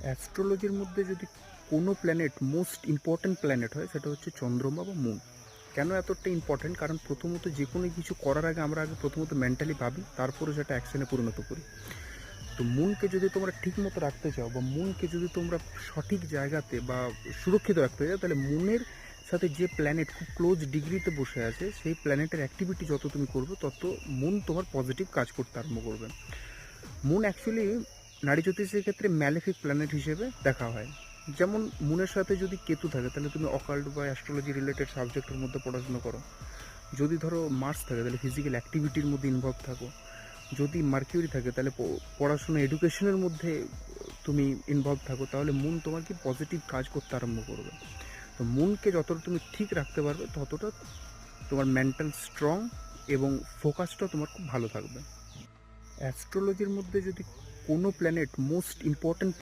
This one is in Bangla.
অ্যাস্ট্রোলজির মধ্যে যদি কোনো প্ল্যানেট মোস্ট ইম্পর্ট্যান্ট প্ল্যানেট হয়, সেটা হচ্ছে চন্দ্রমা বা মুন। কেন এতটা ইম্পর্ট্যান্ট? কারণ প্রথমত যে কোনো কিছু করার আগে আমরা প্রথমত মেন্টালি ভাবি, তারপরে সেটা অ্যাকশনে পরিণত করি। তো মুনকে যদি তোমরা ঠিক মতো রাখতে চাও, বা মুনকে যদি তোমরা সঠিক জায়গাতে বা সুরক্ষিত রাখতে চাও, তাহলে মুনের সাথে যে প্ল্যানেট খুব ক্লোজ ডিগ্রিতে বসে আছে, সেই প্ল্যানেটের অ্যাক্টিভিটি যত তুমি করবে, তত মুন তোমার পজিটিভ কাজ করতে আরম্ভ করবে। মুন অ্যাকচুয়ালি নারী জ্যোতিষের ক্ষেত্রে ম্যালেফিক প্ল্যানেট হিসেবে দেখা হয়। যেমন মুনের সাথে যদি কেতু থাকে, তাহলে তুমি অকাল্ট বা অ্যাস্ট্রোলজি রিলেটেড সাবজেক্টের মধ্যে পড়াশোনা করো। যদি ধরো মার্স থাকে, তাহলে ফিজিক্যাল অ্যাক্টিভিটির মধ্যে ইনভলভ থাকো। যদি মার্কিউরি থাকে, তাহলে পড়াশোনা এডুকেশনের মধ্যে তুমি ইনভলভ থাকো। তাহলে মুন তোমার কি পজিটিভ কাজ করতে আরম্ভ করবে। তো মুনকে যতটা তুমি ঠিক রাখতে পারবে, ততটা তোমার মেন্টাল স্ট্রং এবং ফোকাসটা তোমার খুব ভালো থাকবে। অ্যাস্ট্রোলজির মধ্যে যদি কোনো প্ল্যানেট মোস্ট ইম্পর্ট্যান্ট